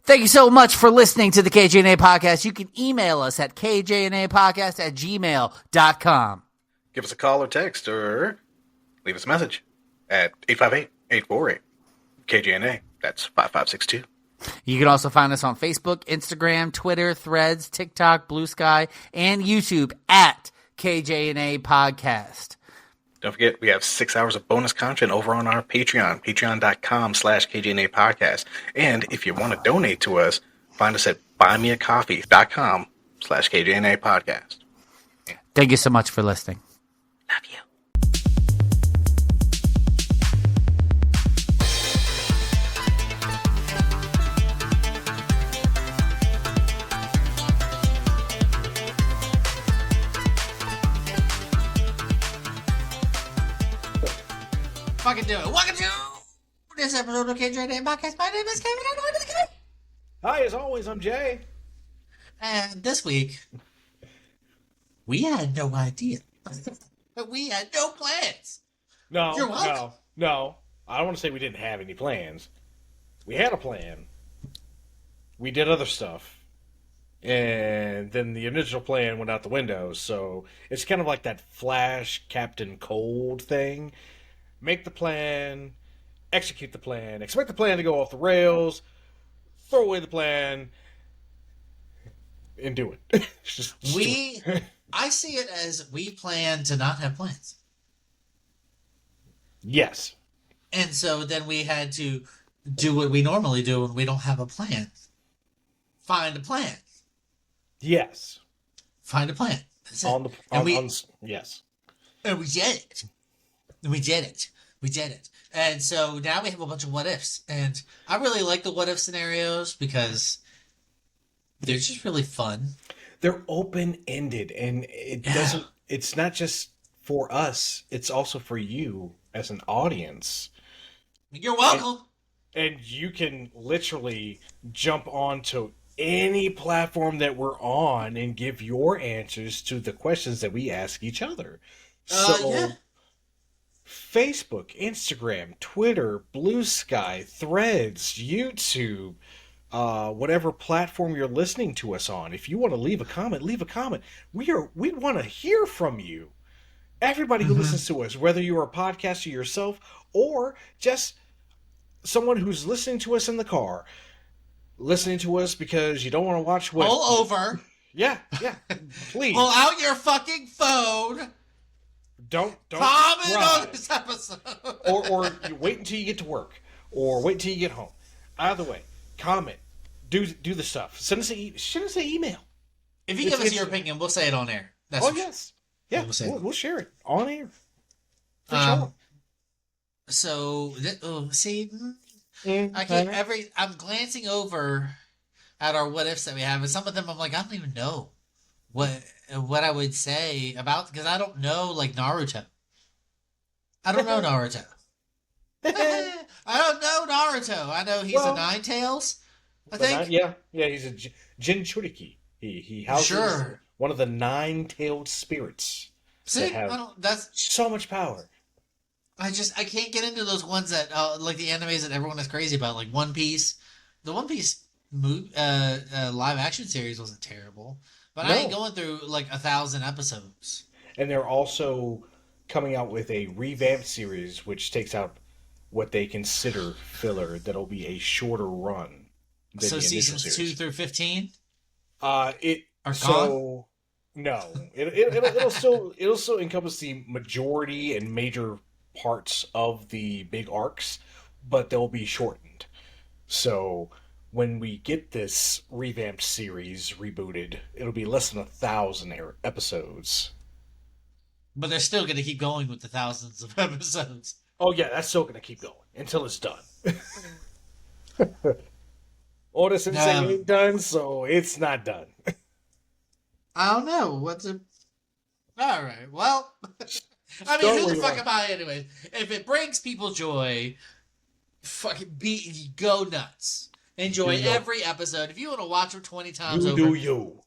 Thank you so much for listening to the KJNA podcast. You can email us at kjnapodcast@gmail.com. Give us a call or text or leave us a message at 858-848-KJNA. That's 5562. You can also find us on Facebook, Instagram, Twitter, Threads, TikTok, Blue Sky, and YouTube at KJNA Podcast. Don't forget, we have 6 hours of bonus content over on our Patreon, patreon.com/KJNA Podcast. And if you want to donate to us, find us at buymeacoffee.com/KJNA Podcast. Thank you so much for listening. Love you. Fucking do it. Welcome to this episode of KJNA Podcast. My name is Kevin. I'm going to Kevin. Hi, as always, I'm Jay. And this week, we had no idea. We had no plans. No, You're welcome. no. I don't want to say we didn't have any plans. We had a plan. We did other stuff. And then the original plan went out the window. So it's kind of like that Flash Captain Cold thing. Make the plan, execute the plan, expect the plan to go off the rails, throw away the plan, and do it. I see it as we plan to not have plans. Yes. And so then we had to do what we normally do when we don't have a plan. Find a plan. Yes. Find a plan. That's it. Yes. And we did it. We did it. And so now we have a bunch of what ifs. And I really like the what if scenarios because they're just really fun. They're open-ended, and it's not just for us, it's also for you as an audience. You're welcome. And you can literally jump onto any platform that we're on and give your answers to the questions that we ask each other. Yeah. Facebook, Instagram, Twitter, Blue Sky, Threads, YouTube, whatever platform you're listening to us on. If you want to leave a comment, leave a comment. We want to hear from you. Everybody who listens to us, whether you're a podcaster yourself or just someone who's listening to us in the car, listening to us because you don't want to watch what... Pull over. Yeah, please. Pull out your fucking phone. Don't comment drive. on this episode. or you wait until you get to work, or wait until you get home. Either way, comment, do the stuff. Send us an email. If you give us your opinion, we'll say it on air. Yes, yeah, we'll share it on air. For sure. So, see, I'm glancing over at our what ifs that we have, and some of them I'm like, I don't even know what I would say about, because I don't know, like, Naruto. I don't know Naruto. I don't know Naruto. I know he's a Nine-Tails, I think. He's a Jinchuriki. He houses one of the nine-tailed spirits. See, that's so much power. I can't get into those ones that like the animes that everyone is crazy about, like One Piece. The One Piece live action series wasn't terrible, but I ain't going through like 1,000 episodes. And they're also coming out with a revamped series, which takes out what they consider filler. That'll be a shorter run. So seasons 2 through 15. No, it'll still encompass the majority and major parts of the big arcs, but they'll be shortened. So when we get this revamped series rebooted, it'll be less than 1,000 episodes. But they're still going to keep going with the thousands of episodes. Oh yeah, that's still going to keep going until it's done. Oda Sensei ain't done, so it's not done. I don't know. Alright, well... I mean, who the fuck am I anyway? If it brings people joy, fucking go nuts. Enjoy every episode. If you want to watch them 20 times over... You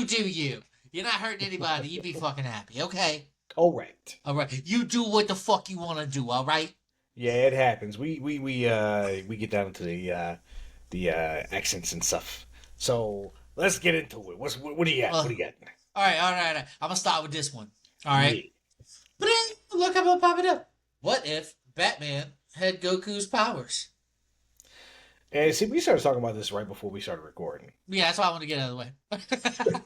do you. You're not hurting anybody. You be fucking happy, okay? Correct. Alright. You do what the fuck you want to do, alright? Yeah, it happens. We get down to the accents and stuff. So let's get into it. What do you got? What do you got? All right. I'm gonna start with this one. All right. Yeah. Look, I'm gonna pop it up. What if Batman had Goku's powers? And see, we started talking about this right before we started recording. Yeah, that's why I want to get out of the way.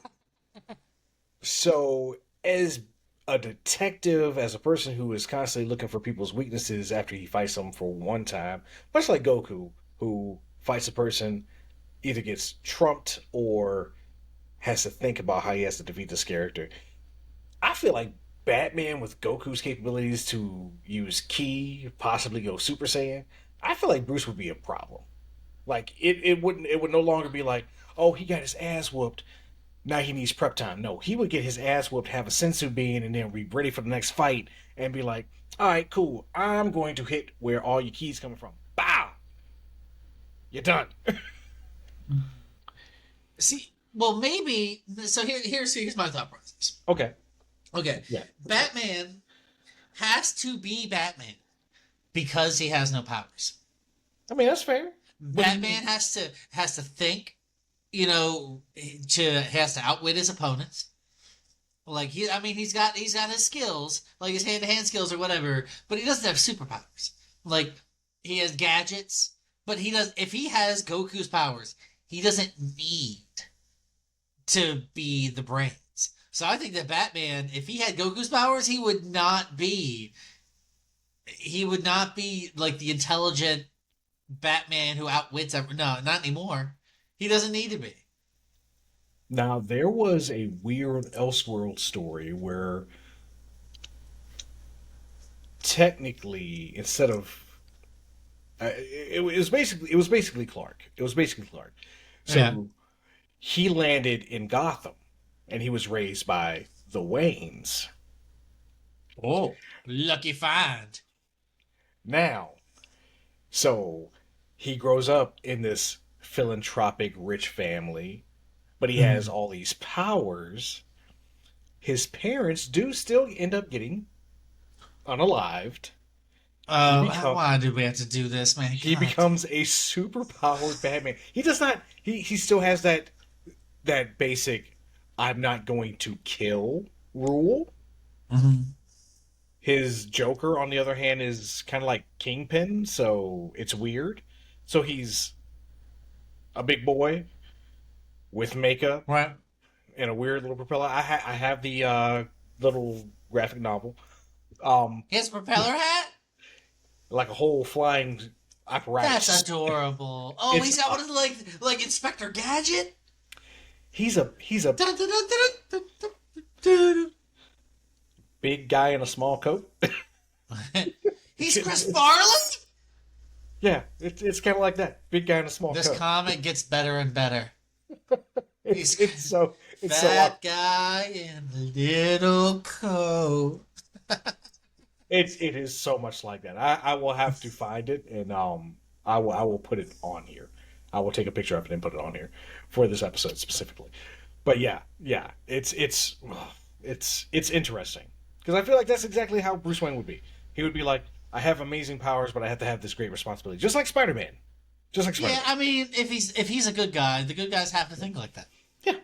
So, as a detective, as a person who is constantly looking for people's weaknesses after he fights them for one time, much like Goku, who fights a person, either gets trumped or has to think about how he has to defeat this character. I feel like Batman with Goku's capabilities to use Ki, possibly go Super Saiyan, I feel like Bruce would be a problem. Like it would no longer be like, oh, he got his ass whooped. Now he needs prep time. No, he would get his ass whooped, have a sensu bean, and then be ready for the next fight and be like, all right, cool. I'm going to hit where all your keys coming from. Bow. You're done. See, well, maybe. So here's my thought process. Okay. Okay, Yeah. Batman has to be Batman because he has no powers. I mean, that's fair. Batman has to think, has to outwit his opponents. Like he's got his skills, like his hand-to-hand skills or whatever, but he doesn't have superpowers. Like he has gadgets, but he does. If he has Goku's powers, he doesn't need to be the brains. So I think that Batman, if he had Goku's powers, he would not be like the intelligent Batman who outwits everyone. No, not anymore. He doesn't need to be. Now, there was a weird Elseworld story where technically, instead of it was basically Clark. It was basically Clark. So Yeah. he landed in Gotham, and he was raised by the Waynes. Oh, lucky find. Now, so he grows up in this philanthropic rich family, but he has all these powers. His parents do still end up getting unalived. Why did we have to do this, man? He God. becomes a superpowered Batman. He does not. He still has that basic "I'm not going to kill" rule. Mhm. His Joker, on the other hand, is kind of like Kingpin, so it's weird. So he's a big boy with makeup Right. and a weird little propeller. I have the little graphic novel. His propeller hat? Like a whole flying apparatus. That's adorable. Oh, It's- he's got one of the, like Inspector Gadget? He's a Dun, dun, dun, dun, dun, dun, dun, big guy in a small coat. dun. He's Chris Farley? Yeah, it's kind of like that. Big guy in a small This coat. comic gets better and better. It's so That guy in the little coat. it is so much like that. I will have to find it, and I will put it on here. I will take a picture of it and put it on here for this episode specifically. But yeah, it's interesting because I feel like that's exactly how Bruce Wayne would be. He would be like, I have amazing powers, but I have to have this great responsibility, just like Spider-Man. Just like Spider-Man. Yeah, I mean, if he's a good guy, the good guys have to think like that. Yeah.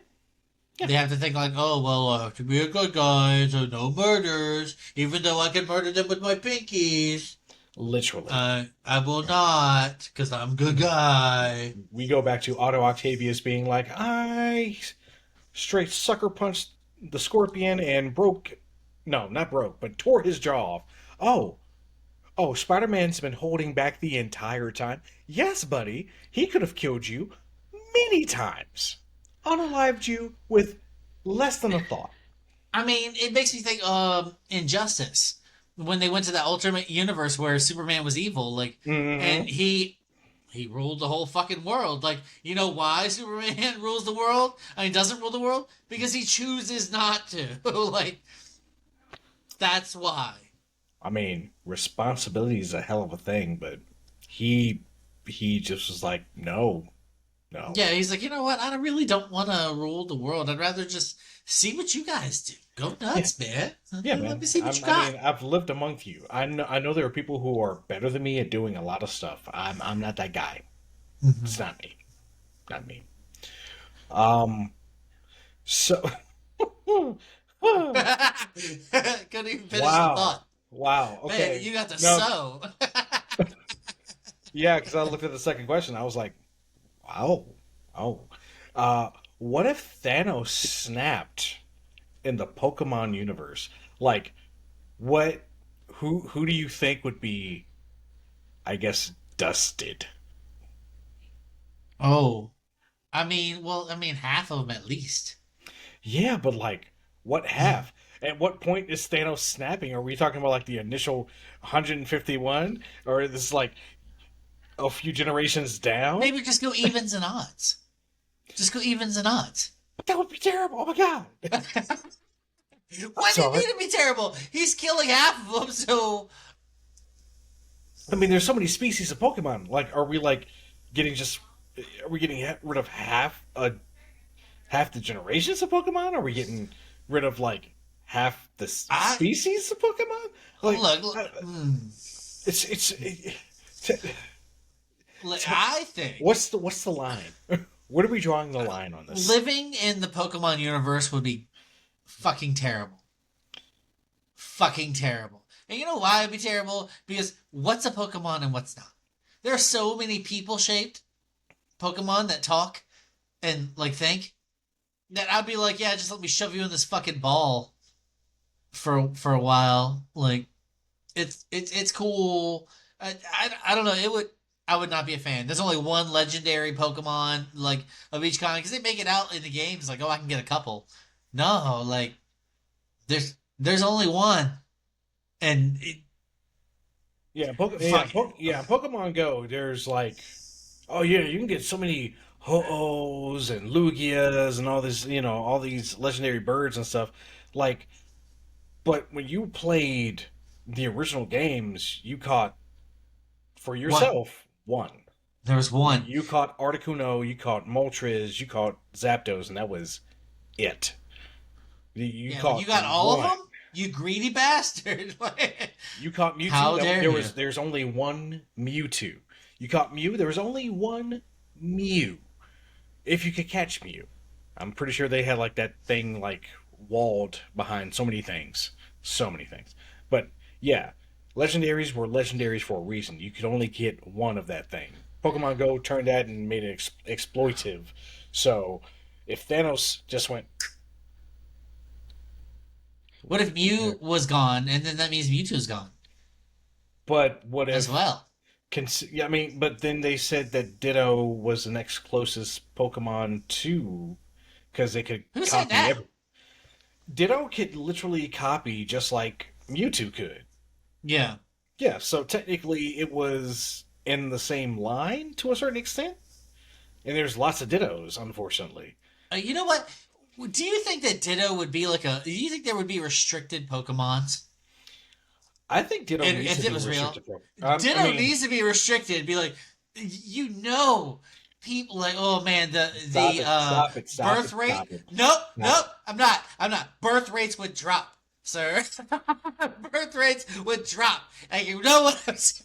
They have to think like, oh, well, I have to be a good guy, so no murders, even though I can murder them with my pinkies. Literally. I will not, because I'm a good guy. We go back to Otto Octavius being like, I straight sucker punched the Scorpion and not broke, but tore his jaw off. Oh, Spider-Man's been holding back the entire time. Yes, buddy, he could have killed you many times. Unalived you with less than a thought. I mean, it makes me think Injustice, when they went to that alternate universe where Superman was evil, like, and he ruled the whole fucking world. Like, you know why Superman rules the world? I mean, doesn't rule the world? Because he chooses not to. Like, that's why. I mean, responsibility is a hell of a thing, but he just was like, no. Yeah, he's like, you know what? I really don't want to rule the world. I'd rather just see what you guys do. Go nuts, man. Yeah, Let man. me see what you got. I mean, I've lived among you. I know there are people who are better than me at doing a lot of stuff. I'm not that guy. It's not me. Not me. Um. So. Couldn't even finish the Wow. thought. Wow. Man, Okay. you got to No. sew. Yeah, because I looked at the second question. I was like, wow. Oh. Uh. What if Thanos snapped in the Pokemon universe? Like, what? Who do you think would be? I guess dusted. Oh, I mean, half of them at least. Yeah, but like, what half? At what point is Thanos snapping? Are we talking about like the initial 151, or is this like a few generations down? Maybe just go evens and odds. Just go evens and odds. But that would be terrible. Oh my god! I'm Why do you sorry. need to be terrible? He's killing half of them, so I mean, there's so many species of Pokemon. Like, are we like getting just? Are we getting rid of half the generations of Pokemon? Are we getting rid of like half the I species of Pokemon? Like, look. uh, t- Look, t- I think what's the line? What are we drawing the line on this? living in the Pokemon universe would be fucking terrible. Fucking terrible. And you know why it'd be terrible? Because what's a Pokemon and what's not? There are so many people-shaped Pokemon that talk and like think that I'd be like, yeah, just let me shove you in this fucking ball for a while. Like it's cool. I don't know. I would not be a fan. There's only one legendary Pokemon like of each kind because they make it out in the games like, oh, I can get a couple. No, like there's only one, and fuck it. Pokemon Go. There's like, oh yeah, you can get so many Ho-Ohs and Lugias and all this, all these legendary birds and stuff. Like, but when you played the original games, you caught for One. yourself one. There was one. You caught Articuno, you caught Moltres, you caught Zapdos, and that was it. You Yeah, but caught you got all of one. them. You greedy bastard! You caught Mewtwo. How dare you? There's only one Mewtwo. You caught Mew. There was only one Mew. If you could catch Mew, I'm pretty sure they had like that thing like walled behind so many things. But yeah, legendaries were legendaries for a reason. You could only get one of that thing. Pokemon Go turned that and made it exploitive. So if Thanos just went, What if Mew was gone, and then that means Mewtwo's gone but what as if? well? Yeah, I mean, but then they said that Ditto was the next closest Pokemon to, because they could Who said copy that? every. Ditto could literally copy just like Mewtwo could. Yeah. Yeah, so technically it was in the same line to a certain extent. And there's lots of Dittos, unfortunately. You know what? Do you think that Ditto would be like a? Do you think there would be restricted Pokemons I think Ditto needs if to it be was real? restricted. Ditto I mean, needs to be restricted. Be like, people like, oh man, stop the it, stop it, stop it, birth rate. stop it. Nope, Stop nope. I'm not. Birth rates would drop, sir. Birth rates would drop, and you know what I'm saying.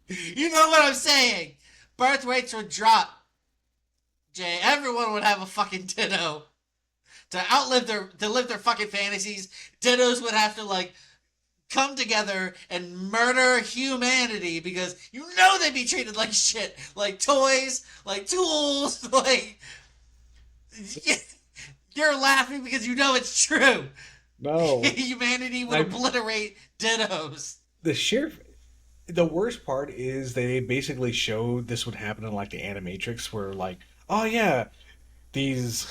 You know what I'm saying. Birth rates would drop. Jay, everyone would have a fucking Ditto to live their fucking fantasies. Dittos would have to like come together and murder humanity because they'd be treated like shit, like toys, like tools, like you're laughing because you know it's true. No. Humanity would I, obliterate Dittos. the sheer the worst part is they basically showed this would happen in like the Animatrix, where like, oh yeah, these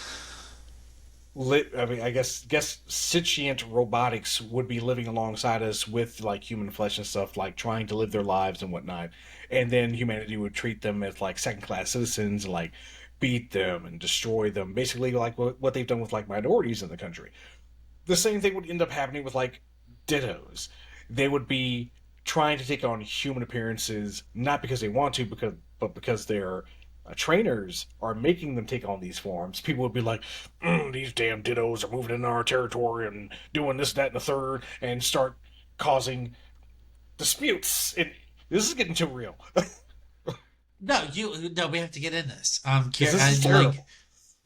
I mean, I guess sentient robotics would be living alongside us with like human flesh and stuff, like trying to live their lives and whatnot, and then humanity would treat them as like second class citizens and like beat them and destroy them, basically like what they've done with like minorities in the country. The same thing would end up happening with like Dittos. They would be trying to take on human appearances, not because they want to, but because their trainers are making them take on these forms. People would be like, "These damn Dittos are moving in our territory and doing this, that, and the third," and start causing disputes. This is getting too real. No, we have to get in this. Because this is terrible.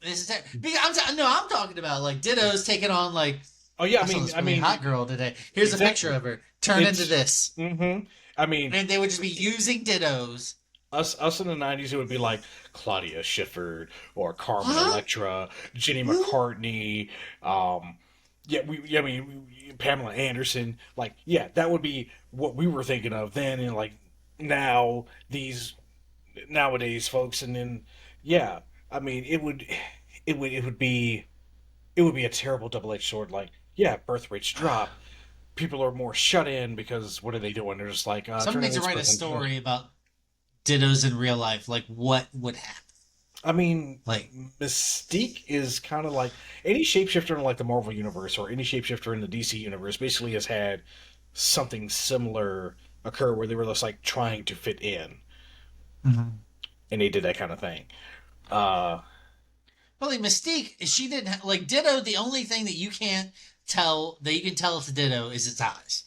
This is because I'm talking about like Ditto's taking on like. Oh yeah, I saw this really hot girl today. Here's a picture of her. Turn into this. Mm-hmm. I mean, and they would just be using Dittos. Us in the 90s, it would be like Claudia Schiffer or Carmen Electra, Jenny McCartney, Pamela Anderson. Like, yeah, that would be what we were thinking of then, and like now these nowadays folks, and then yeah, I mean, it would be a terrible double-edged sword. Like, yeah, birth rates drop. People are more shut in because what are they doing? They're just like somebody needs to write a story about Dittos in real life, like what would happen. I mean, like Mystique is kind of like any shapeshifter in like the Marvel universe or any shapeshifter in the DC universe basically has had something similar occur where they were just like trying to fit in, and they did that kind of thing. Well, like Mystique, she didn't like Ditto. The only thing that you can tell it's a Ditto is its eyes.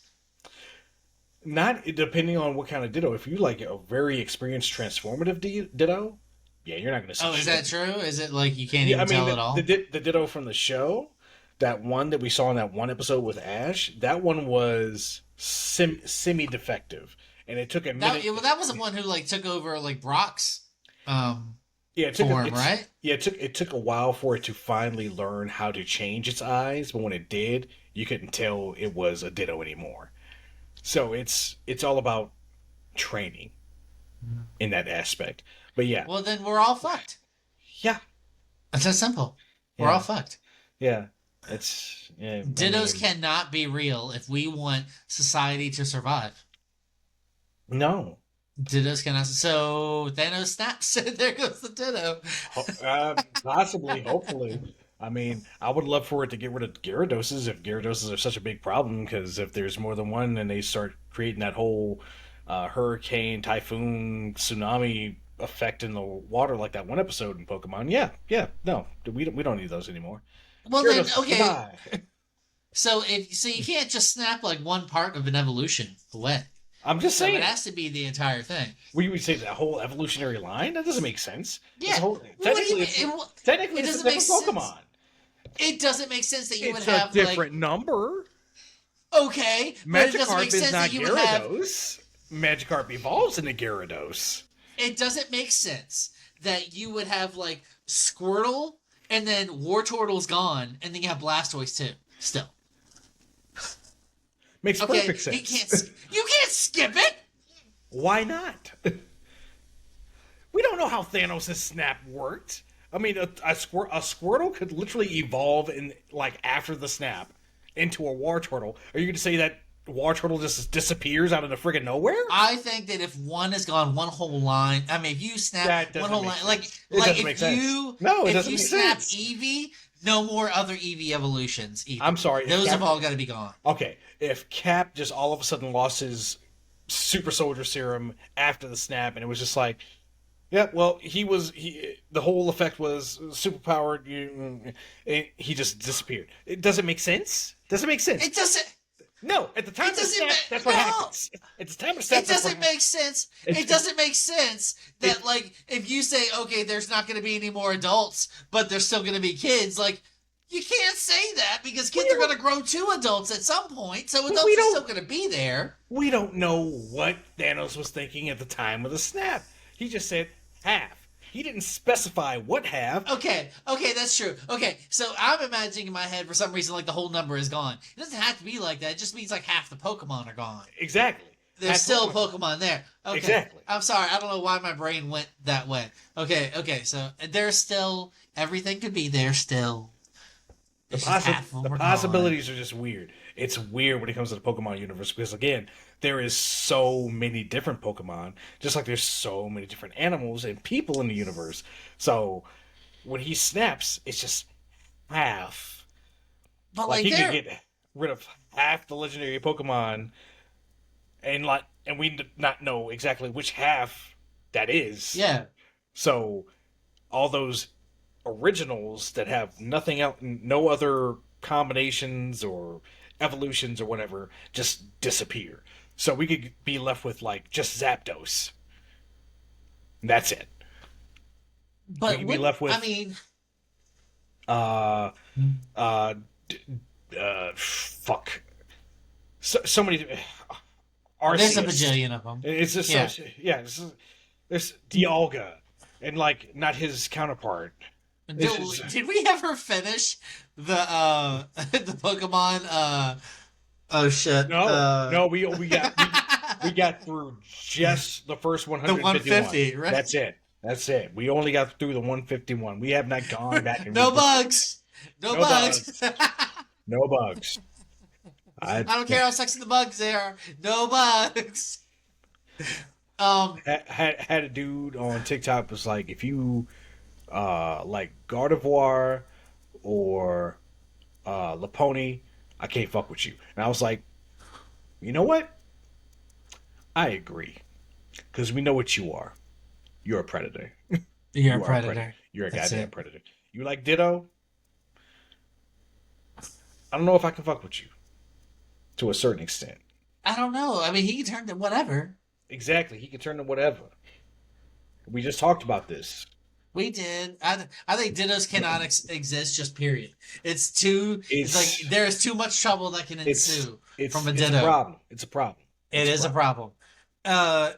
Not depending on what kind of Ditto. If you like a very experienced transformative Ditto, yeah, you're not going to see. Oh, is that true? Is it like you can't even tell at all? The Ditto from the show, that one that we saw in that one episode with Ash, that one was semi-defective, and it took a minute. That was the one who like took over like Brock's form, right? Yeah, it took a while for it to finally learn how to change its eyes, but when it did, you couldn't tell it was a Ditto anymore. So it's all about training in that aspect. But yeah. Well, then we're all fucked. Yeah. It's that simple. We're all fucked. Yeah. Dittos cannot be real if we want society to survive. No. Dittos cannot. So Thanos snaps. There goes the Ditto. Possibly, hopefully. I mean, I would love for it to get rid of Gyarados if Gyarados are such a big problem, because if there's more than one and they start creating that whole hurricane, typhoon, tsunami effect in the water like that one episode in Pokemon, no, we don't need those anymore. Well, Gyarados, then, okay. So you can't just snap like one part of an evolution away. I'm just saying. It has to be the entire thing. We would say that whole evolutionary line? That doesn't make sense. Yeah. Technically, it's a different Pokemon. It doesn't make sense that you would have a different number. Okay, but it doesn't make sense that you would have. Magikarp evolves into Gyarados. It doesn't make sense that you would have like Squirtle and then Wartortle's gone, and then you have Blastoise too. Still, makes perfect sense. You can't skip it. Why not? We don't know how Thanos' snap worked. I mean, a Squirtle could literally evolve in like after the snap into a Wartortle. Are you going to say that Wartortle just disappears out of the friggin' nowhere? I think that if one is gone, one whole line. I mean, if you snap one whole line, if you snap Eevee, no more other Eevee evolutions. Either. I'm sorry, those have all got to be gone. Okay, if Cap just all of a sudden lost his Super Soldier Serum after the snap, and it was just like. Yeah, well, the whole effect was superpowered. He just disappeared. It doesn't make sense. Doesn't make sense. It doesn't. No, at the time of the snap, that's what happens. At the time of the snap, it doesn't make sense. It doesn't make sense that like if you say okay, there's not going to be any more adults, but there's still going to be kids. Like you can't say that because kids are going to grow to adults at some point, so adults are still going to be there. We don't know what Thanos was thinking at the time of the snap. He just said. Half. He didn't specify what half. Okay, that's true. Okay, so I'm imagining in my head for some reason like the whole number is gone. It doesn't have to be like that. It just means like half the Pokemon are gone. Exactly. There's still Pokemon there. Okay. Exactly. I'm sorry. I don't know why my brain went that way. Okay. So there's still everything could be there still. The possibilities are just weird. It's weird when it comes to the Pokemon universe because again, there is so many different Pokemon, just like there's so many different animals and people in the universe. So when he snaps, it's just half. But like he could get rid of half the legendary Pokemon, and we not know exactly which half that is. Yeah. So all those originals that have nothing else, no other combinations or evolutions or whatever, just disappear. So we could be left with like just Zapdos. That's it. We But could be wouldn't left I with mean? uh uh fuck. So many There's a Arceus. bajillion of them. It's just Yeah. so yeah. There's Dialga and like not his counterpart. It's just, Did we ever finish the the Pokemon oh shit no. We got through just the first the 151. 150, right? That's it. That's it. We only got through the 151. We have not gone back and No bugs. No No bugs. no bugs. I don't care how sexy the bugs are. No bugs. Had a dude on TikTok was like, if you like Gardevoir or Laponi, I can't fuck with you. And I was like, you know what? I agree. Because we know what you are. You're a predator. You're You a are predator. You're a That's goddamn it. predator. You like Ditto? I don't know if I can fuck with you. To a certain extent. I don't know. I mean, he can turn to whatever. Exactly. He can turn to whatever. We just talked about this. We did. I think Dittos cannot exist. Just period. It's too. It's It's like there is too much trouble that can ensue from a it's a Ditto. problem. It's a problem. It is a problem. Uh,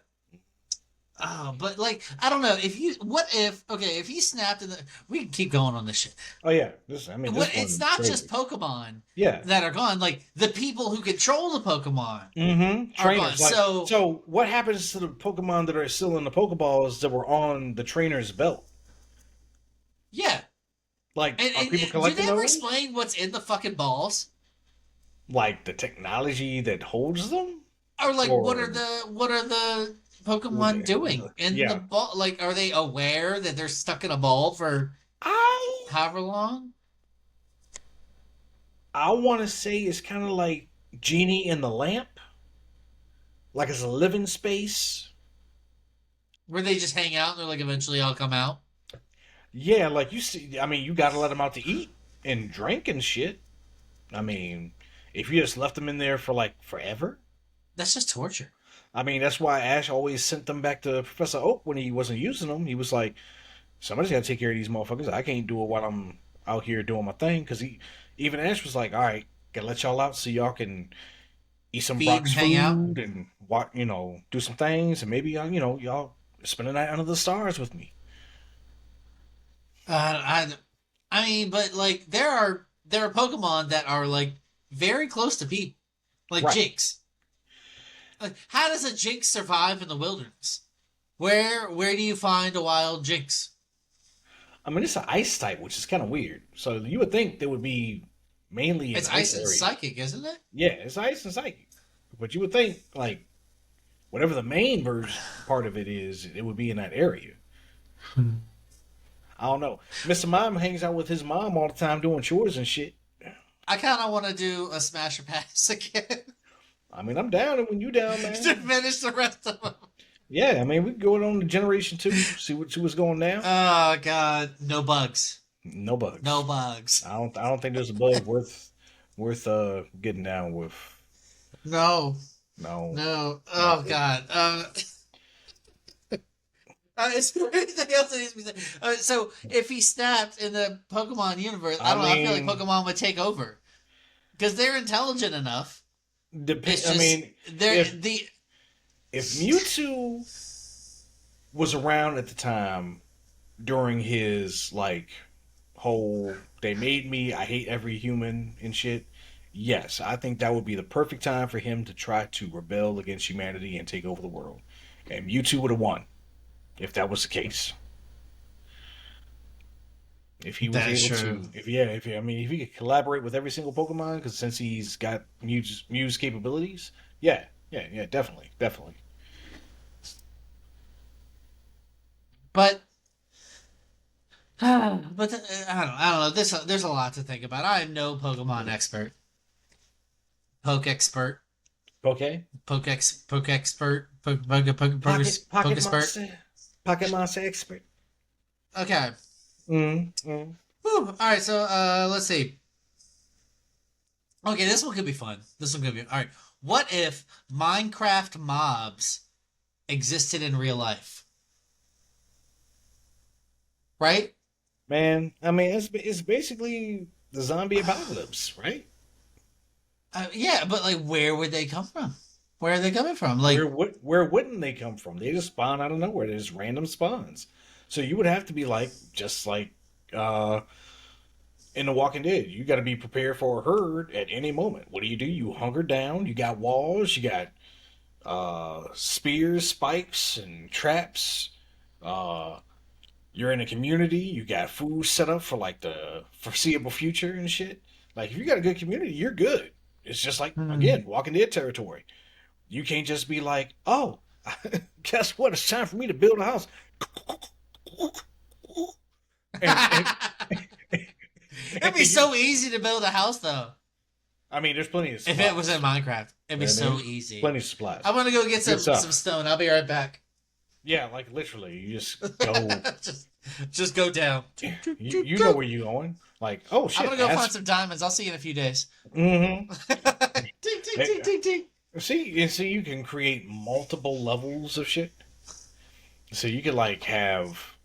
but like I don't know if you. What if? Okay, if he snapped in the. We can keep going on this shit. Oh yeah, this. I mean, this It's one's not crazy. just Pokemon Yeah. that are gone. Like the people who control the Pokemon Mm-hmm. are gone. Trainers. Like, so what happens to the Pokemon that are still in the Pokeballs that were on the trainer's belt? Yeah. Like, And, are and, people and do collecting they ever those? explain what's in the fucking balls? Like the technology that holds them? Or like Or what are the Pokemon doing in the yeah. ball? Like are they aware that they're stuck in a ball for I however long? I want to say it's kind of like Genie in the Lamp. Like it's a living space. Where they just hang out and they're like eventually I'll come out? Yeah, like you see. I mean, you got to let them out to eat and drink and shit. I mean, if you just left them in there for like forever. That's just torture. I mean, that's why Ash always sent them back to Professor Oak when he wasn't using them. He was like, somebody's got to take care of these motherfuckers. I can't do it while I'm out here doing my thing. Because even Ash was like, all right, gotta let y'all out so y'all can eat some Feed Brock's and hang out. food and walk, do some things. And maybe, y'all spend the night under the stars with me. I mean, but like there are Pokemon that are like very close to people, like Right. Jinx. Like, how does a Jinx survive in the wilderness? Where do you find a wild Jinx? I mean, it's an ice type, which is kind of weird. So you would think there would be mainly an It's ice ice and area. psychic, isn't it? Yeah, it's ice and psychic. But you would think, like, whatever the main version part of it is, it would be in that area. I don't know. Mr. Mime hangs out with his mom all the time doing chores and shit. I kind of want to do a Smash or Pass again I mean, I'm down when you down, to man. finish the rest of them. Yeah, I mean, we can go on to Generation 2, see what's going down. Oh God, no bugs, No bugs. no bugs. I don't think there's a bug worth getting down with. No, No. no. Oh God. Is there anything else that needs to be said? So if he snapped in the Pokemon universe, I don't know. I feel like Pokemon would take over because they're intelligent enough. It's just, I mean, they're if the if Mewtwo was around at the time during his like whole "they made me, I hate every human" and shit, yes, I think that would be the perfect time for him to try to rebel against humanity and take over the world. And Mewtwo would have won if that was the case. If he was That's able true. to, if he could collaborate with every single Pokemon, because since he's got Mew's capabilities, yeah, definitely. but I don't know. There's a lot to think about. I'm no Pokemon expert. Poke expert. Okay. Poke expert. Poke expert. Pocket monster expert. Okay. Mm-hmm. Whew. All right. So let's see. Okay, this one could be fun. All right. What if Minecraft mobs existed in real life? Right? Man, I mean, it's basically the zombie apocalypse, right? Yeah, but like, where would they come from? Where are they coming from? Where Like, would where wouldn't they come from? They just spawn out of nowhere. They're just random spawns. So you would have to be like just like uh in The Walking Dead. You got to be prepared for a herd at any moment. What do? You hunker down. You got walls. You got spears, spikes, and traps. Uh, you're in a community. You got food set up for like the foreseeable future and shit. Like if you got a good community, you're good. It's just like hmm. again, Walking Dead territory. You can't just be like, oh, guess what? It's time for me to build a house. And It'd be and you, so easy to build a house, though. I mean, there's plenty of If it was in supplies. Minecraft, it'd be And so there's easy. plenty of supplies. I'm gonna go get Good some stuff. stone. I'll be right back. Yeah, like literally, you just go. just, just go down. You know where you're going. Like, oh I'm shit, gonna go find some diamonds. I'll see you in a few days. Mm-hmm. Ding, ding, ding, ding, ding. See, you can create multiple levels of shit. So you could like have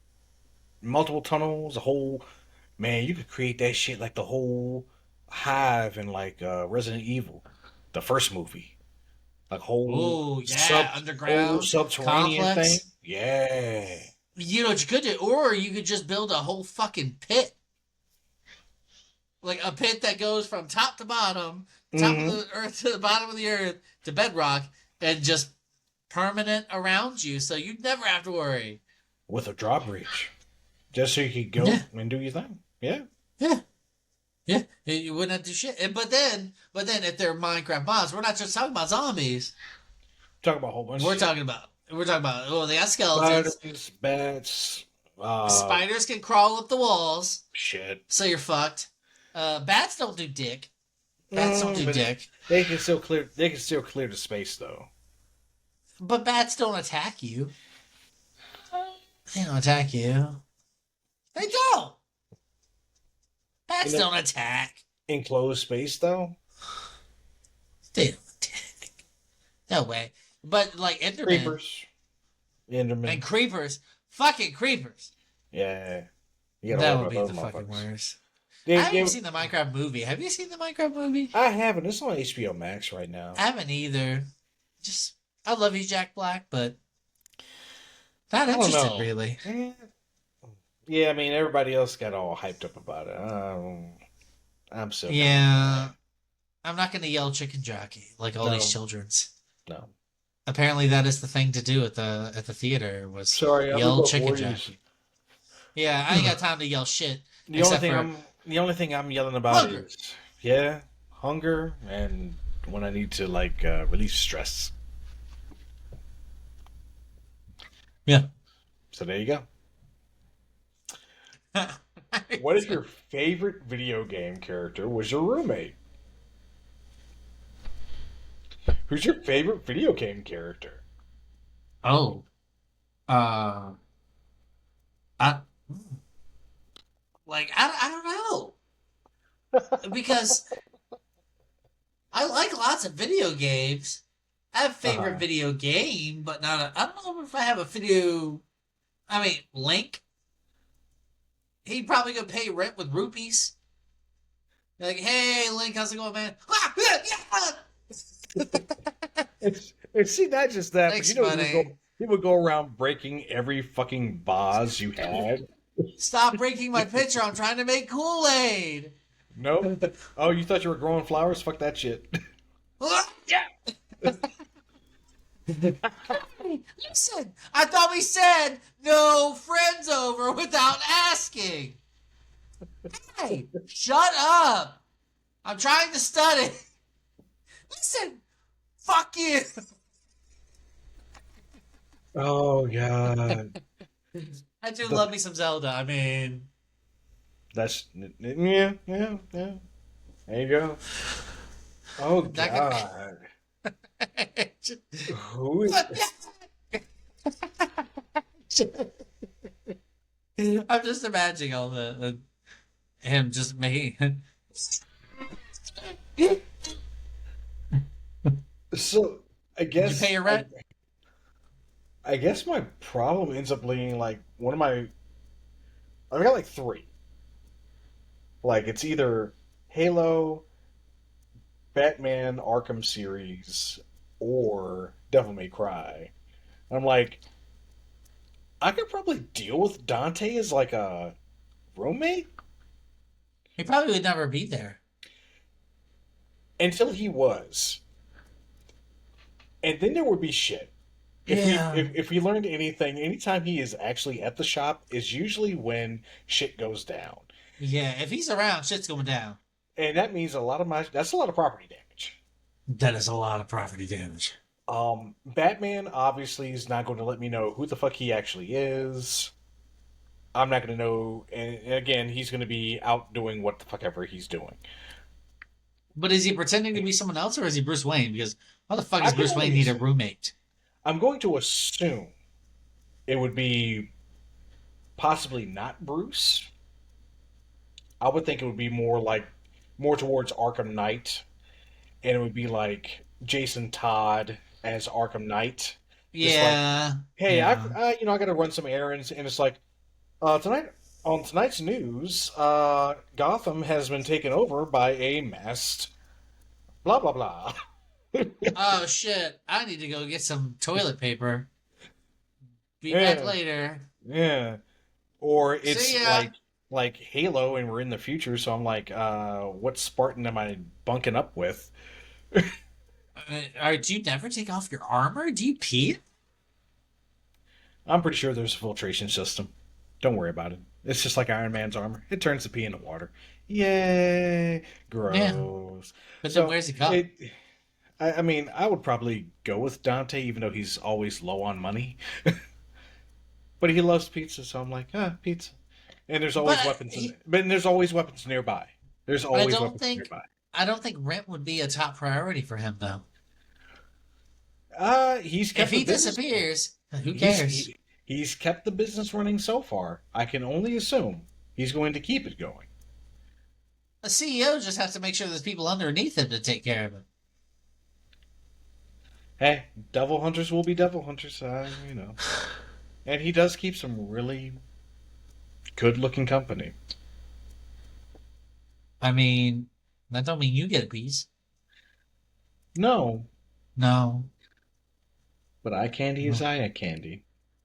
multiple tunnels, a whole man. You could create that shit like the whole hive in like Resident Evil, the first movie, like Oh yeah, whole underground subterranean thing. complex. Yeah. You know what you could do, or you could just build a whole fucking pit, like a pit that goes from top to bottom, top of Mm-hmm. the earth to the bottom of the earth to bedrock, and just permanent around you, so you'd never have to worry. With a drawbridge, just so you could go Yeah, and do your thing. Yeah. yeah, yeah. You wouldn't have to do shit. But then, if they're Minecraft mods, we're not just talking about zombies. Talk about a whole bunch of We're shit. talking about oh, they got skeletons. Spiders, bats, Spiders can crawl up the walls, shit. so you're fucked. Bats don't do dick. Bats don't do But dick. they can still clear. They can still clear the space though. But bats don't attack you. They don't attack you. They don't. In Bats the don't attack. enclosed space though. They don't attack. No way. But like Enderman Creepers, Enderman. and creepers, fucking creepers. Yeah, you gotta That worry would be about the those fucking motherfuckers. worst. I They, haven't they, even seen the Minecraft movie. Have you seen the Minecraft movie? I haven't. It's on HBO Max right now. I haven't either. Just I love you, Jack Black, but not I don't interested know. really. Yeah, I mean everybody else got all hyped up about it. I'm still kind Yeah. I'm not gonna yell chicken jockey like all these no, children's. no. Apparently that is the thing to do at the theater was Sorry, I'm yell about chicken Warriors. jockey. Yeah, I ain't got time to yell shit The only except thing for I'm yelling about hunger. is yeah, hunger and when I need to like release stress. Yeah. So there you go. What if your favorite video game character was your roommate? Who's your favorite video game character? Oh. Uh I I don't know. Because I like lots of video games. I have a favorite Uh-huh. video game, but not I don't know if I have a video. I mean, Link. He'd probably go pay rent with rupees. Like, hey, Link, how's it going, man? And see, not just that, but Thanks, you know, buddy. he would go around breaking every fucking vase you had. Stop breaking my pitcher. I'm trying to make Kool-Aid. Nope. Oh, you thought you were growing flowers? Fuck that shit. Listen, I thought we said no friends over without asking. Hey, shut up. I'm trying to study. Listen, fuck you. Oh god, I do the, love me some Zelda. I mean, that's yeah, yeah, yeah. There you go. Oh that god, could. who is? I'm just imagining all the him just making. So I Did you pay guess your I, rent? I guess my problem ends up being like one of my. I've got like three. Like it's either Halo, Batman Arkham series, or Devil May Cry. I'm like, I could probably deal with Dante as like a roommate He probably would never be there. until he was, and then there would be shit. If we Yeah. if we learned anything, anytime he is actually at the shop is usually when shit goes down, Yeah, if he's around, shit's going down. and that means a lot of my that's a lot of property damage. That is a lot of property damage. Batman obviously is not going to let me know who the fuck he actually is. I'm not going to know, and again, he's going to be out doing what the fuck ever he's doing. But is he pretending to be someone else or is he Bruce Wayne? Because how the fuck I does can Bruce Wayne only, need a roommate? I'm going to assume it would be possibly not Bruce. I would think it would be more towards Arkham Knight, and it would be like Jason Todd as Arkham Knight. Just like, Yeah. hey, Yeah. I got to run some errands, and it's like, tonight on tonight's news, Gotham has been taken over by a masked blah blah blah. Oh shit. I need to go get some toilet paper. Be back Yeah, later. yeah. Or See it's ya. like Halo, and we're in the future, so I'm like, what Spartan am I bunking up with? Do you never take off your armor? Do you pee? I'm pretty sure there's a filtration system. Don't worry about it. It's just like Iron Man's armor. It turns the pee into water. Yay! Yeah. Gross. But then So where's the cup? it. I mean, I would probably go with Dante, even though he's always low on money. But he loves pizza, so I'm like, pizza. And there's always But weapons but there's always weapons nearby. There's I always don't weapons think nearby. I don't think rent would be a top priority for him though. He's If kept the he business. disappears, who He's cares? he's kept the business running so far. I can only assume he's going to keep it going. A CEO just has to make sure there's people underneath him to take care of him. Hey, devil hunters will be devil hunters, And he does keep some really good-looking company. I mean, that don't mean you get a piece. No, No, but eye candy is eye candy.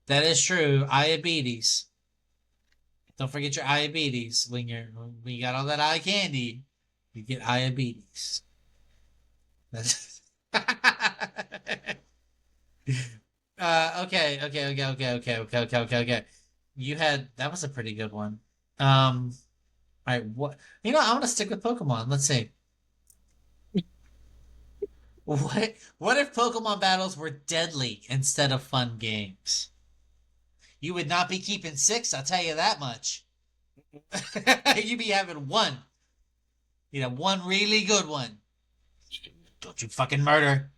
that is true. Diabetes. Don't forget your diabetes when you got all that eye candy. You get diabetes. That's okay. You had that was a pretty good one. All right, what I want to stick with Pokemon. Let's see. What if Pokemon battles were deadly instead of fun games? You would not be keeping six, I'll tell you that much. You'd be having one. You'd have one really good one. Don't you fucking murder.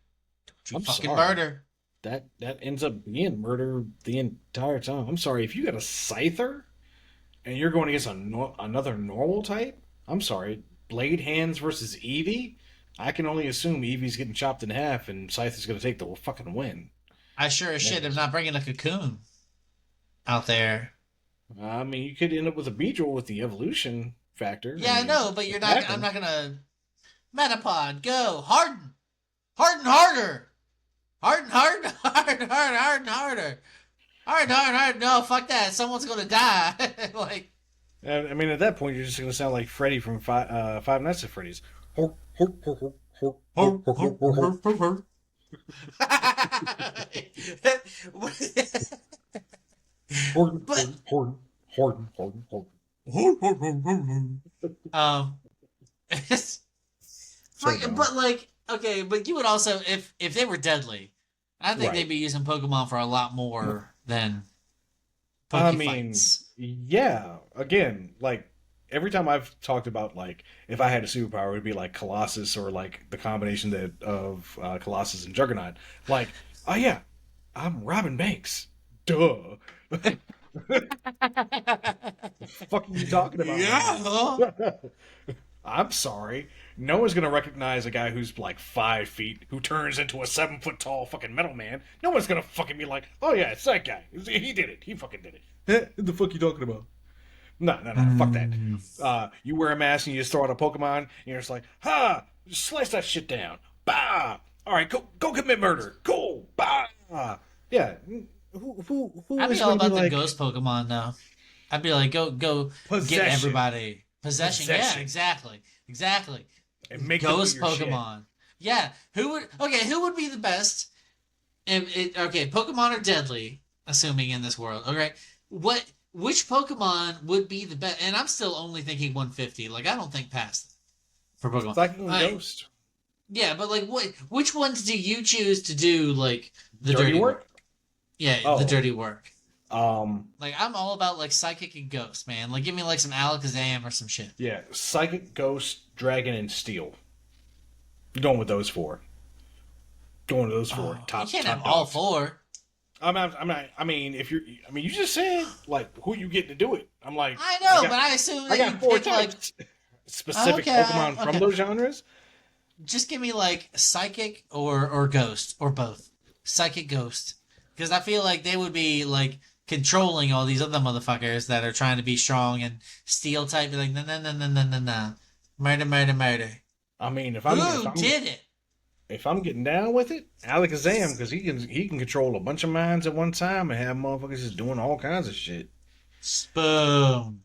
Don't you I'm fucking sorry. murder. That ends up being murder the entire time. I'm sorry, if you got a Scyther and you're going against another normal type, I'm sorry, Blade Hands versus Eevee, I can only assume Eevee's getting chopped in half and Scyther's going to take the fucking win. I sure as shit Yeah. am not bringing a cocoon out there. I mean, you could end up with a Beedrill with the evolution factor. Yeah, I and know, but you're not. attack I'm him. not gonna. Metapod, go harden, harden harder, harden, harden, harden, harden, harden, harder, harden, harden, harden. No, fuck that. Someone's gonna die. Like, I mean, at that point, you're just going to sound like Freddy from Five Nights at Freddy's. Ho, ho, ho, ho, ho, ho, ho, ho, ho, ho. Horton, but Horton, Horton, Horton, Horton. um, Sorry, John. but like, okay, but you would also, if they were deadly, I think Right. they'd be using Pokemon for a lot more than I Poke mean, fights. yeah. Again, like every time I've talked about like if I had a superpower, it would be like Colossus or like the combination of Colossus and Juggernaut. Like, oh yeah, I'm Robin Banks. Duh. Fuck are you talking about? Yeah. I'm sorry. No one's gonna recognize a guy who's like 5 feet who turns into a 7 foot tall fucking metal man. No one's gonna fucking be like, oh yeah, it's that guy. He did it. He fucking did it. What the fuck you talking about? No, no, no. Fuck that. Mm. You wear a mask and you just throw out a Pokemon, and you're just like, ha! Just slice that shit down. Bah! All right, go commit murder. Go! Bah! Yeah. Who I'd be is all going to be about the like ghost Pokemon though. I'd be like, go get possession everybody. Possession. Yeah, Possession. exactly. and make them do Ghost your shit? Pokemon. Yeah. Who would be the best? Okay, Pokemon are deadly, assuming in this world. Okay. Which Pokemon would be the best? And I'm still only thinking 150. Like I don't think past it for Pokemon. Psychic and Like, Ghost. yeah, but like which ones do you choose to do like the dirty work? Yeah, Oh. the dirty work. Um, Like I'm all about like psychic and ghost, man. Like give me like some Alakazam or some shit. yeah, Psychic, Ghost, Dragon, and Steel. Going with those four. Going with those four. Oh, Top. you can't top have all dogs. four. I'm not. I mean, if you're. I mean, you just said like who you get to do it. I'm like. I know, got- but I assume I that you got four pick like types. Specific Okay, Pokemon from okay. those genres. just give me like psychic or ghost or both. Psychic ghost. Because I feel like they would be like controlling all these other motherfuckers that are trying to be strong and steel type be like no. Murder. I mean, Who did it? if I'm getting down with it, Alakazam, because he can control a bunch of minds at one time and have motherfuckers just doing all kinds of shit. Spoon.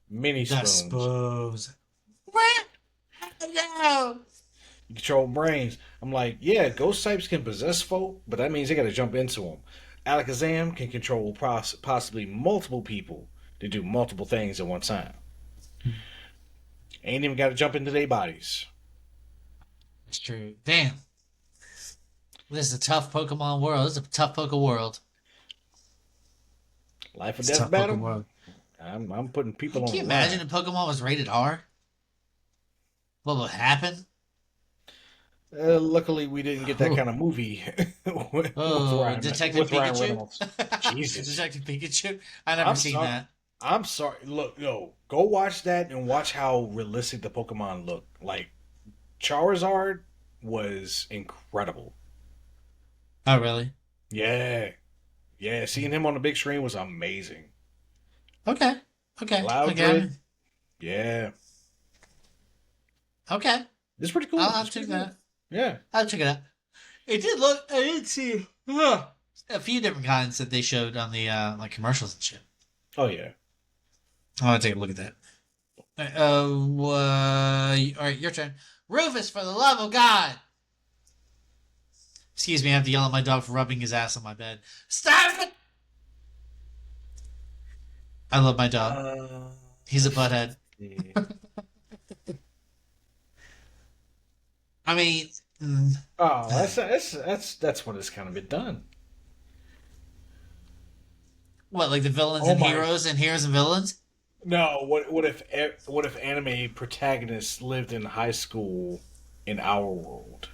Mini The spoons. spoons. No. You control brains. I'm like, yeah, ghost types can possess folk, but that means they got to jump into them. Alakazam can control possibly multiple people to do multiple things at one time. Ain't even got to jump into their bodies. It's true. Damn. This is a tough Pokemon world. This is a tough Poke world. Life or It's a death tough battle. Poke world. I'm putting people Can on you the imagine line. if Pokemon was rated R? What would happen? Luckily, we didn't get that kind of movie with Oh, Detective with Ryan Pikachu? Reynolds. Jesus. Detective Pikachu? I never seen sorry. that. I'm sorry. Look, yo, go watch that and watch how realistic the Pokemon look. Like Charizard was incredible. Oh, really? Yeah, yeah. Seeing him on the big screen was amazing. Okay. Loudred. Yeah, Okay. it's pretty cool. I'll have It's to check pretty that. cool. Yeah. I'll check it out. It did look. I did see a few different kinds that they showed on the like commercials and shit. Oh yeah. I want to take a look at that. All right, your turn. Rufus, for the love of God. Excuse me, I have to yell at my dog for rubbing his ass on my bed. Stop it! I love my dog. He's a butthead. I mean, Oh, that's what it's kind of been done. what, like the villains Oh and my- heroes and heroes and villains? No, what if anime protagonists lived in high school in our world?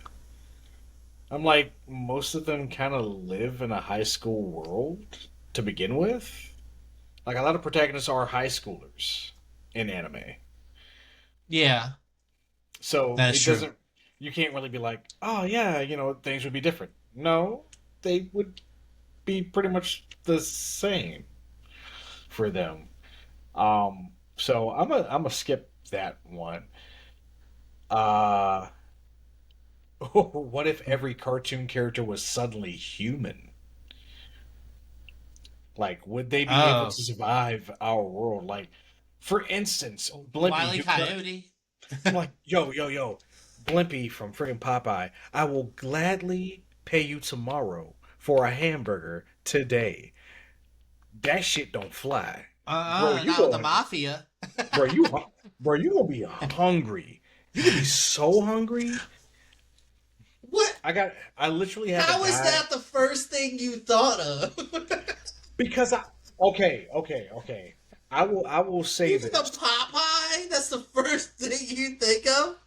I'm like, most of them kind of live in a high school world to begin with. Like a lot of protagonists are high schoolers in anime, Yeah, so That's it true. doesn't. You can't really be like, oh yeah, things would be different. No, they would be pretty much the same for them. So I'm a skip that one. Uh, what if every cartoon character was suddenly human? Like, would they be able Oh. to survive our world? Like, for instance, Blimpy. Wile E. who- Coyote. I'm like, yo, Blimpy from friggin' Popeye. I will gladly pay you tomorrow for a hamburger today. That shit don't fly. Bro, you Not with the going- mafia. Bro, you gonna be hungry. You gonna be so hungry. What? I literally had How a is guy- that the first thing you thought of? Because okay. I will say Even the this Popeye? That's the first thing you think of?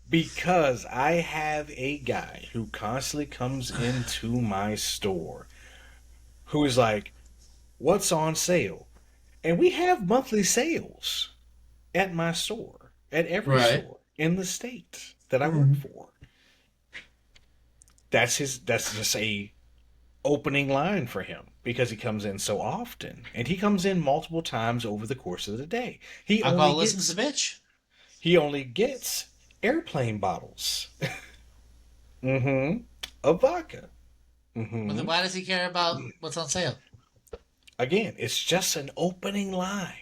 because I have a guy who constantly comes into my store who is like, "What's on sale?" And we have monthly sales. at my store, at every Right. store in the state that I work Mhm. for. That's just a opening line for him because he comes in so often, and he comes in multiple times over the course of the day. He only Alcoholism's a gets bitch. he only gets airplane bottles. Mm-hmm. Of vodka. Well, then Mm-hmm. why does he care about what's on sale? Again, it's just an opening line.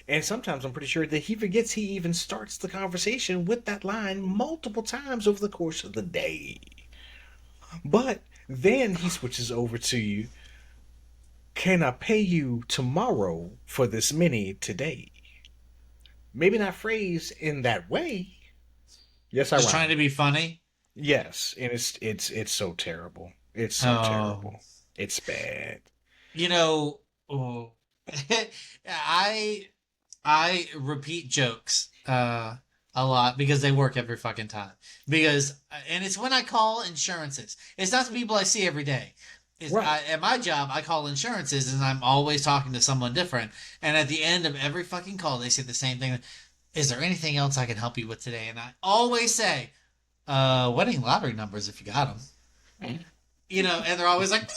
And sometimes I'm pretty sure that he forgets he even starts the conversation with that line multiple times over the course of the day. But then he switches over to you. Can I pay you tomorrow for this many today? Maybe not phrased in that way. Yes, I Just trying rhyme. to be funny. Yes, and it's so terrible. It's so Oh, terrible. It's bad. you know, oh. I I repeat jokes a lot because they work every fucking time. Because and it's when I call insurances. It's not the people I see every day. Right. At my job, I call insurances, and I'm always talking to someone different. And at the end of every fucking call, they say the same thing. Is there anything else I can help you with today? And I always say, winning lottery numbers if you got them. And they're always like,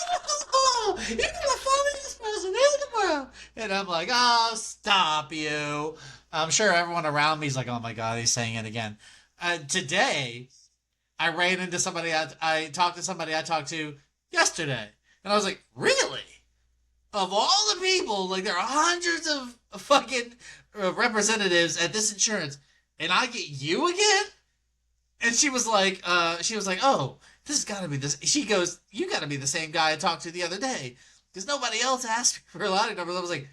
oh, you're the funniest person in the world. And I'm like, oh, stop you. I'm sure everyone around me is like, oh my God, he's saying it again. Today, I ran into somebody, I talked to somebody I talked to yesterday. And I was like, really? Of all the people, like there are hundreds of fucking representatives at this insurance, and I get you again? And she was like, oh, this has got to be this. She goes, you got to be the same guy I talked to the other day, because nobody else asked me for a lottery number. I was like,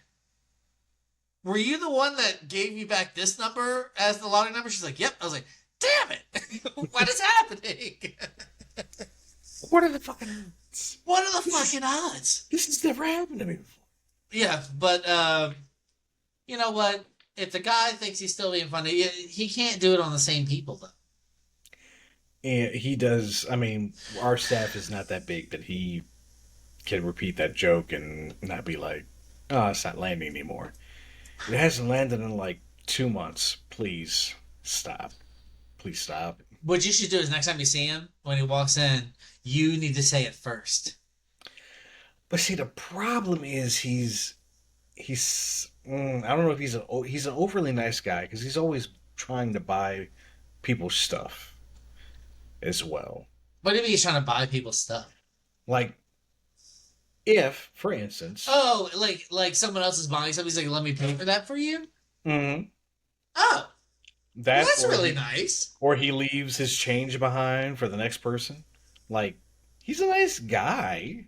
were you the one that gave me back this number as the lottery number? She's like, yep. I was like, damn it, what is happening? What are the fucking odds? What are the fucking odds? This has never happened to me before. Yeah, but you know what? If the guy thinks he's still being funny, he can't do it on the same people though. And he does. I mean, our staff is not that big that he can repeat that joke and not be like, "Oh, it's not landing anymore." It hasn't landed in like 2 months. Please stop. Please stop. What you should do is next time you see him, when he walks in, you need to say it first. But see, the problem is I don't know if he's an overly nice guy because he's always trying to buy people's stuff as well. What do you mean he's trying to buy people's stuff? Like if, for instance, Oh, like someone else is buying something. He's like, let me pay for that for you. mhm, Oh, well, that that's really nice. or he leaves his change behind for the next person. Like he's a nice guy.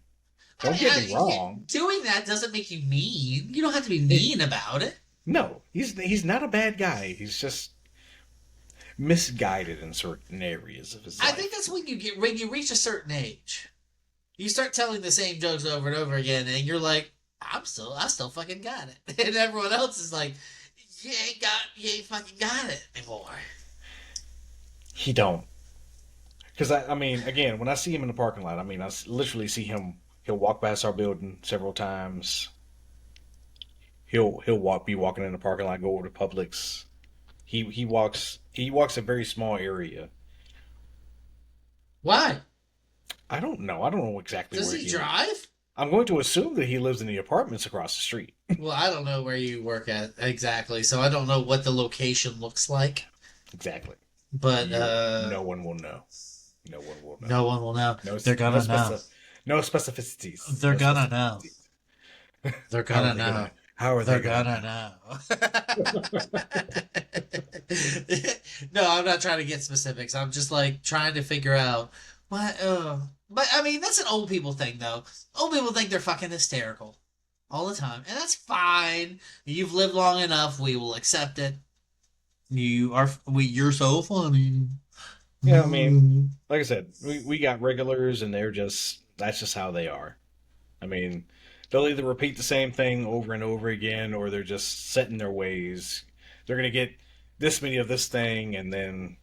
I Don't mean, get me wrong. doing that doesn't make you mean. You don't have to be mean about it. No, he's not a bad guy. He's just misguided in certain areas of his I life. think that's when you reach a certain age, you start telling the same jokes over and over again, and you're like, I still fucking got it, and everyone else is like, you ain't fucking got it anymore. He don't. Because I mean, again, when I see him in the parking lot, I mean, literally see him. He'll walk past our building several times. He'll be walking in the parking lot, go over to Publix. He walks a very small area. Why? I don't know. I don't know exactly Does where he he lives. drive? I'm going to assume that he lives in the apartments across the street. Well, I don't know where you work at exactly, so I don't know what the location looks like. Exactly. But No one will know. No one will know. no one will know. No, They're gonna no, know. no specificities. They're No gonna know. specificities. They're How are gonna they know. How are they They're gonna gonna know. No, I'm not trying to get specifics. I'm just like trying to figure out what. But I mean, that's an old people thing, though. Old people think they're fucking hysterical all the time, and that's fine. You've lived long enough. We will accept it. You're so funny. Yeah, I mean, like I said, we got regulars, and that's just how they are. I mean, they'll either repeat the same thing over and over again, or they're just set in their ways. They're gonna get this many of this thing, and then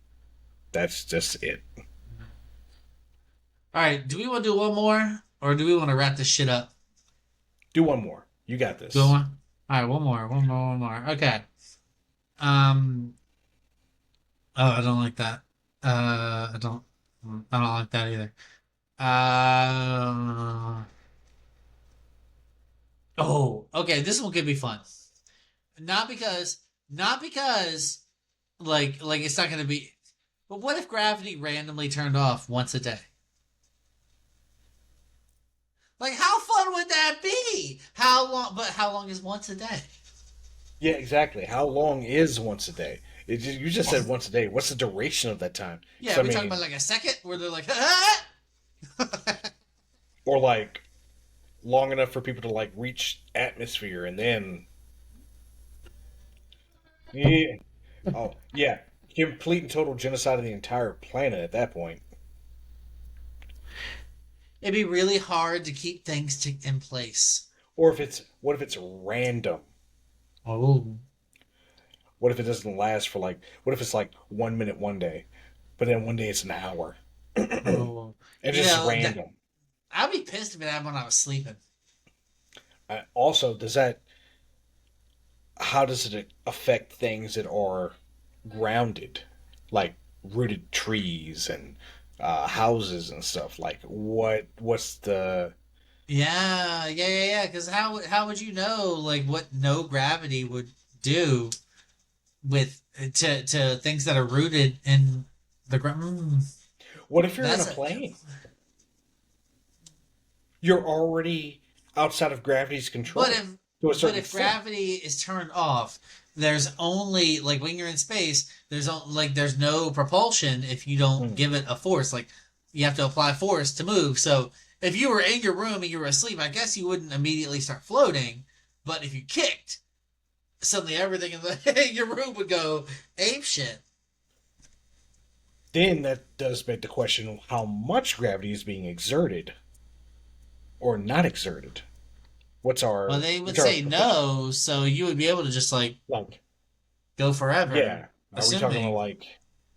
that's just it. All right, do we want to do one more, or do we want to wrap this shit up? Do one more. You got this. Do one. All right, one more. Okay. Um. Oh, I don't like that. I don't. I don't like that either. Uh. Oh, okay. This one could be fun. Not because, not because, like it's not gonna be. But what if gravity randomly turned off once a day? Like, how fun would that be? How long? But how long is once a day? Yeah, exactly. How long is once a day? You just said once a day. What's the duration of that time? Yeah, Because I are we talking mean, about like a second where they're like, ah! or like long enough for people to like reach atmosphere and then yeah. Oh yeah, complete and total genocide of the entire planet at that point. It'd be really hard to keep things in place. Or if it's what if it's random? Oh. What if it doesn't last for like? What if it's like 1 minute one day, but then one day it's an hour, and Oh. You just know, random. I'd be pissed if it happened when I was sleeping. Also, does that? How does it affect things that are grounded, like rooted trees and houses and stuff? Like what's the Yeah. Because how would you know like what no gravity would do with to things that are rooted in the ground? what if you're in a That's a plane? You're already outside of gravity's but control if to a but certain if extent. gravity is turned off, there's only like when you're in space, there's no propulsion if you don't Hmm. give it a force. Like you have to apply force to move. So if you were in your room and you were asleep, I guess you wouldn't immediately start floating. But if you kicked, suddenly everything in in your room would go ape shit. Then that does beg the question of how much gravity is being exerted or not exerted. Well, they would What's our say no, so you would be able to just like like? go forever, Yeah, are we talking about assuming like?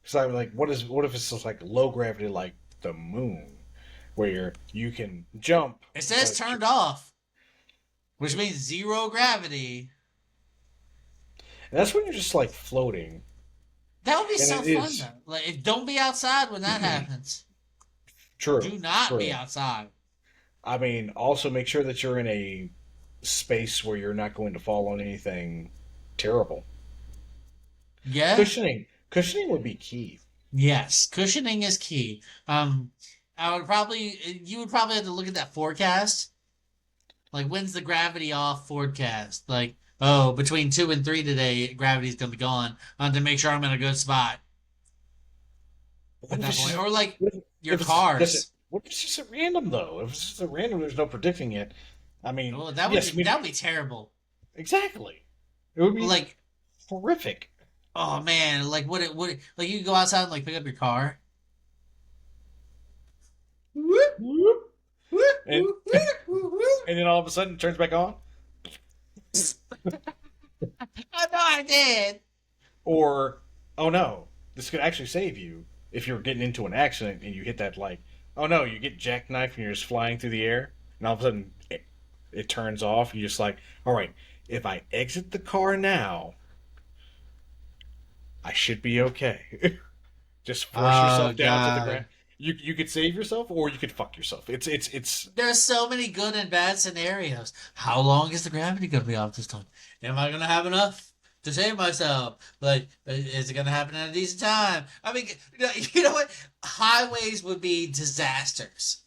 Because I'm like, what if it's just like low gravity, like the moon, where you can jump, it says but turned off, which means zero gravity. and that's when you're just like floating, That would be and so it fun is though. Like, don't be outside when that happens. true, Do not be true. outside. I mean, also make sure that you're in a space where you're not going to fall on anything terrible. Yeah. Cushioning would be key. Yes. Cushioning is key. You would probably have to look at that forecast. Like, when's the gravity off forecast? Like, oh, between 2 and 3 today, gravity's gonna be gone. To make sure I'm in a good spot What at if that it's point. just, Or like your if it's just cars. what if it's just at random though? If it's just at random, there's no predicting it. I mean, Oh, yes, I mean, that would be terrible. exactly. It would be Like, horrific. oh man, like like you could go outside and like pick up your car. Whoop, Whoop. whoop, And whoop, whoop, whoop, whoop. and then all of a sudden it turns back on. I know I did. Or oh no, this could actually save you if you're getting into an accident and you hit that like oh no, you get jackknifed and you're just flying through the air and all of a sudden it turns off. You're just like, all right, if I exit the car now, I should be okay. Just force Oh yourself down to the ground. god. You could save yourself or you could fuck yourself. It's There's so many good and bad scenarios. How long is the gravity gonna be off this time? Am I gonna have enough to save myself? Like, is it gonna happen at a decent time? I mean, you know what? Highways would be disasters.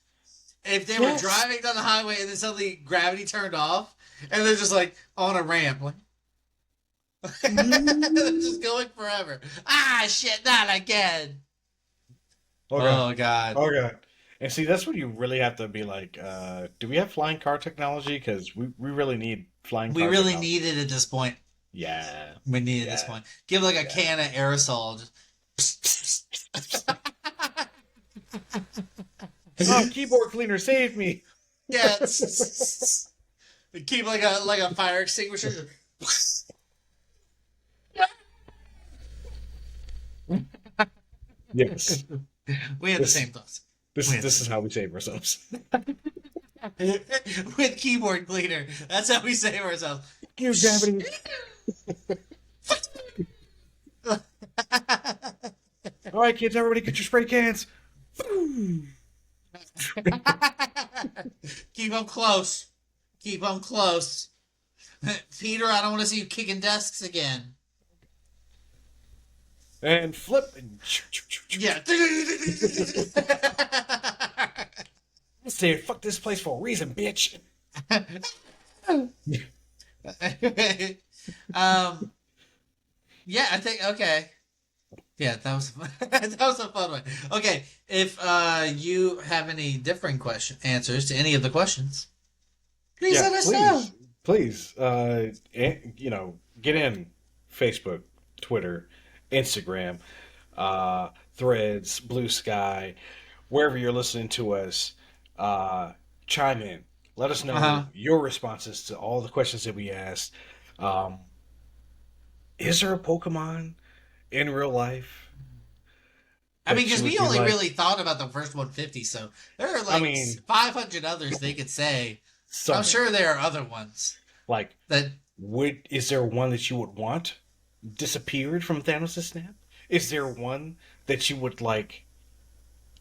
If they were yes. driving down the highway and then suddenly gravity turned off and they're just like on a ramp, like they're just going forever. Ah, shit, not again. Oh god. Oh god. Oh god. And see, that's when you really have to be like, do we have flying car technology? Because we really need flying We car really technology. need it at this point. Yeah. We need it at this Yeah. point. Give like a Yeah. can of aerosol. Just... Oh, keyboard cleaner, save me! yeah. Keep like a fire extinguisher. Yes. We had the This same thoughts. this is how we save ourselves. With keyboard cleaner. That's how we save ourselves. You gravity. All right, kids, everybody get your spray cans. Keep them close. Keep them close. Peter, I don't want to see you kicking desks again. And flip. Yeah. I said, fuck this place for a reason, bitch. Yeah, I think okay. Yeah, that was that was a fun one. Okay, if you have any differing answers to any of the questions, please Yeah, let us know. please, get in Facebook, Twitter, Instagram, Threads, Blue Sky, wherever you're listening to us. Chime in. Let us know your responses to all the questions that we asked. Um, is there a Pokemon in real life I mean, that because you would we be only like? really thought about the first 150, so there are I like mean, 500 others they could say. I'm something sure there are other ones like that. is there one that you would want disappeared from Thanos' snap? Is there one that you would like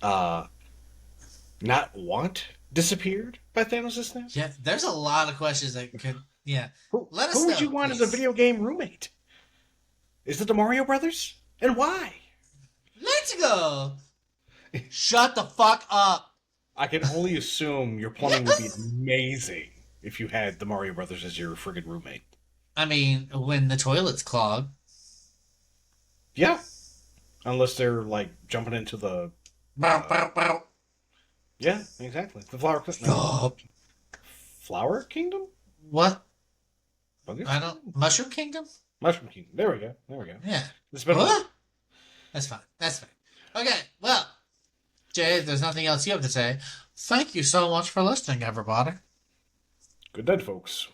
not want disappeared by Thanos' snap? Yeah, there's a lot of questions that could. Yeah, let us Who would know, you want as a please. video game roommate? Is it the Mario Brothers? And why? Let's go. Shut the fuck up. I can only assume your plumbing would be amazing if you had the Mario Brothers as your friggin' roommate. I mean, when the toilet's clogged. Yeah. Unless they're like jumping into the Bow, bow, bow. yeah, exactly. The flower Stop. Flower Kingdom? What? Bugger? I don't. Mushroom Kingdom? Mushroom Kingdom. There we go. There we go. Yeah. It's been What? That's fine. That's fine. Okay, well, Jay, if there's nothing else you have to say, thank you so much for listening, everybody. good night, folks.